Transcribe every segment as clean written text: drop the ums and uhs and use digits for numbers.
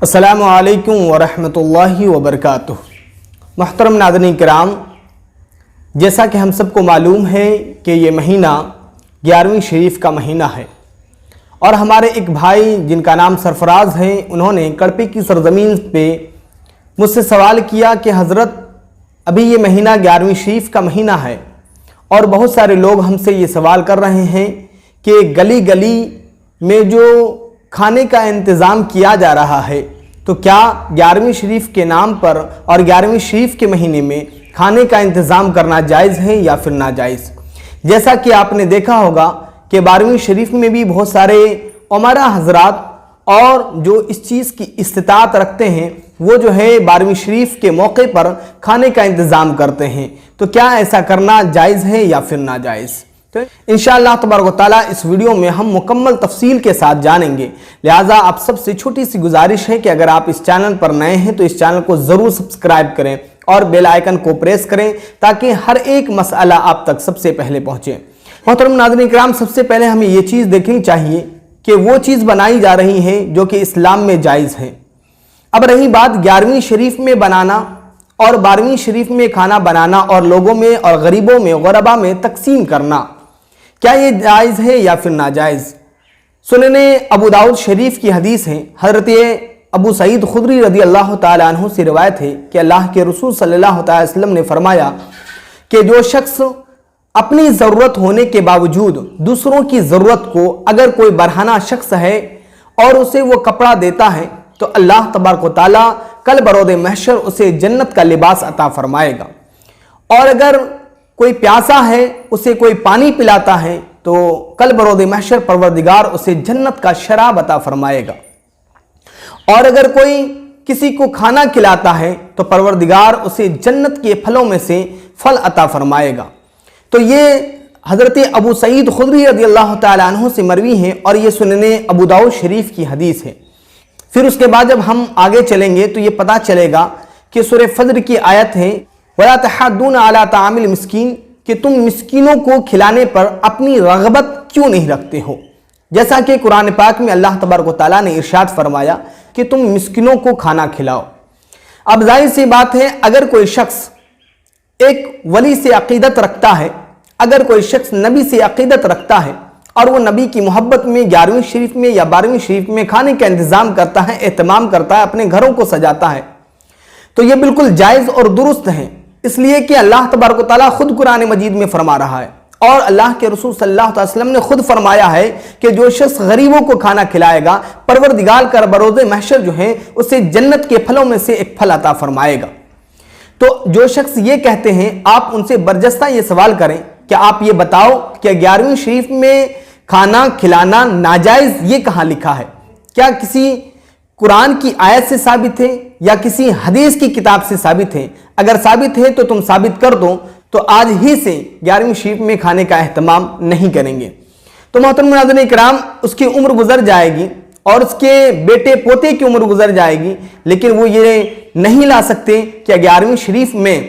السلام علیکم ورحمۃ اللہ وبرکاتہ۔ محترم ناظرین کرام، جیسا کہ ہم سب کو معلوم ہے کہ یہ مہینہ 11ویں شریف کا مہینہ ہے، اور ہمارے ایک بھائی جن کا نام سرفراز ہے، انہوں نے کڑپے کی سرزمین پہ مجھ سے سوال کیا کہ حضرت ابھی یہ مہینہ 11ویں شریف کا مہینہ ہے، اور بہت سارے لوگ ہم سے یہ سوال کر رہے ہیں کہ گلی گلی میں جو کھانے کا انتظام کیا جا رہا ہے، تو کیا 11ویں شریف کے نام پر اور 11ویں شریف کے مہینے میں کھانے کا انتظام کرنا جائز ہے یا پھر ناجائز؟ جیسا کہ آپ نے دیکھا ہوگا کہ 12ویں شریف میں بھی بہت سارے عمرہ حضرات اور جو اس چیز کی استطاعت رکھتے ہیں وہ جو ہے 12ویں شریف کے موقع پر کھانے کا انتظام کرتے ہیں، تو کیا ایسا کرنا جائز ہے یا پھر ناجائز؟ تو انشاءاللہ تبارک و تعالیٰ اس ویڈیو میں ہم مکمل تفصیل کے ساتھ جانیں گے، لہٰذا آپ سب سے چھوٹی سی گزارش ہے کہ اگر آپ اس چینل پر نئے ہیں تو اس چینل کو ضرور سبسکرائب کریں اور بیل آئیکن کو پریس کریں تاکہ ہر ایک مسئلہ آپ تک سب سے پہلے پہنچے۔ محترم ناظرین کرام، سب سے پہلے ہمیں یہ چیز دیکھنی چاہیے کہ وہ چیز بنائی جا رہی ہے جو کہ اسلام میں جائز ہے۔ اب رہی بات 11ویں شریف میں بنانا اور 12ویں شریف میں کھانا بنانا اور لوگوں میں اور غریبوں میں غربا میں تقسیم کرنا، کیا یہ جائز ہے یا پھر ناجائز؟ سنن ابو داؤد شریف کی حدیث ہے، حضرت ابو سعید خدری رضی اللہ تعالیٰ عنہ سے روایت ہے کہ اللہ کے رسول صلی اللہ علیہ وسلم نے فرمایا کہ جو شخص اپنی ضرورت ہونے کے باوجود دوسروں کی ضرورت کو اگر کوئی برہنہ شخص ہے اور اسے وہ کپڑا دیتا ہے تو اللہ تبارک و تعالیٰ کل بروز محشر اسے جنت کا لباس عطا فرمائے گا، اور اگر کوئی پیاسا ہے اسے کوئی پانی پلاتا ہے تو کل بروز محشر پروردگار اسے جنت کا شراب عطا فرمائے گا، اور اگر کوئی کسی کو کھانا کھلاتا ہے تو پروردگار اسے جنت کے پھلوں میں سے پھل عطا فرمائے گا۔ تو یہ حضرت ابو سعید خدری رضی اللہ تعالیٰ عنہ سے مروی ہے، اور یہ سنن ابو داؤد شریف کی حدیث ہے۔ پھر اس کے بعد جب ہم آگے چلیں گے تو یہ پتہ چلے گا کہ سورہ فجر کی آیت ہے وَلَا تَحَاضُّونَ عَلَىٰ طَعَامِ الْمِسْكِينِ، کہ تم مسکینوں کو کھلانے پر اپنی رغبت کیوں نہیں رکھتے ہو، جیسا کہ قرآن پاک میں اللہ تبارک و تعالیٰ نے ارشاد فرمایا کہ تم مسکینوں کو کھانا کھلاؤ۔ اب ظاہر سی بات ہے، اگر کوئی شخص ایک ولی سے عقیدت رکھتا ہے، اگر کوئی شخص نبی سے عقیدت رکھتا ہے اور وہ نبی کی محبت میں 11ویں شریف میں یا 12ویں شریف میں کھانے کا انتظام کرتا ہے، اہتمام کرتا ہے، اپنے گھروں کو سجاتا ہے، تو یہ بالکل جائز اور درست ہے، اس لیے کہ اللہ تبارک و تعالیٰ خود قرآن مجید میں فرما رہا ہے، اور اللہ کے رسول صلی اللہ علیہ وسلم نے خود فرمایا ہے کہ جو شخص غریبوں کو کھانا کھلائے گا پروردگار کا بروز محشر جو ہے اسے جنت کے پھلوں میں سے ایک پھل عطا فرمائے گا۔ تو جو شخص یہ کہتے ہیں، آپ ان سے برجستہ یہ سوال کریں کہ آپ یہ بتاؤ کہ 11ویں شریف میں کھانا کھلانا ناجائز یہ کہاں لکھا ہے؟ کیا کسی قرآن کی آیت سے ثابت ہے یا کسی حدیث کی کتاب سے ثابت ہے؟ اگر ثابت ہے تو تم ثابت کر دو، تو آج ہی سے 11ویں شریف میں کھانے کا اہتمام نہیں کریں گے۔ تو محترم ناظرین اکرام، اس کی عمر گزر جائے گی اور اس کے بیٹے پوتے کی عمر گزر جائے گی، لیکن وہ یہ نہیں لا سکتے کہ 11ویں شریف میں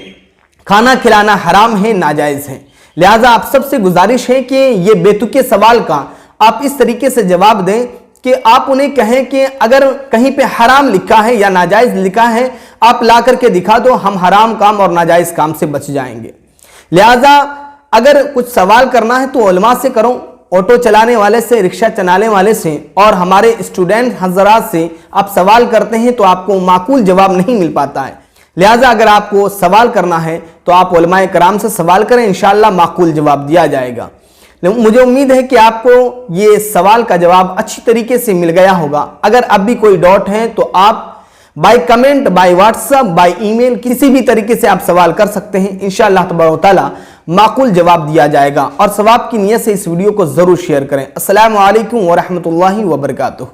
کھانا کھلانا حرام ہے، ناجائز ہے۔ لہٰذا آپ سب سے گزارش ہے کہ یہ بے تکے سوال کا آپ اس طریقے سے جواب دیں کہ آپ انہیں کہیں کہ اگر کہیں پہ حرام لکھا ہے یا ناجائز لکھا ہے آپ لا کر کے دکھا دو، ہم حرام کام اور ناجائز کام سے بچ جائیں گے۔ لہٰذا اگر کچھ سوال کرنا ہے تو علماء سے کرو، آٹو چلانے والے سے، رکشہ چلانے والے سے اور ہمارے اسٹوڈنٹ حضرات سے آپ سوال کرتے ہیں تو آپ کو معقول جواب نہیں مل پاتا ہے۔ لہٰذا اگر آپ کو سوال کرنا ہے تو آپ علماء کرام سے سوال کریں، انشاءاللہ معقول جواب دیا جائے گا۔ مجھے امید ہے کہ آپ کو یہ سوال کا جواب اچھی طریقے سے مل گیا ہوگا۔ اگر اب بھی کوئی ڈاؤٹ ہے تو آپ by comment, by WhatsApp, by email کسی بھی طریقے سے آپ سوال کر سکتے ہیں، انشاءاللہ تبارک و تعالیٰ معقول جواب دیا جائے گا، اور ثواب کی نیت سے اس ویڈیو کو ضرور شیئر کریں۔ السلام علیکم ورحمۃ اللہ وبرکاتہ۔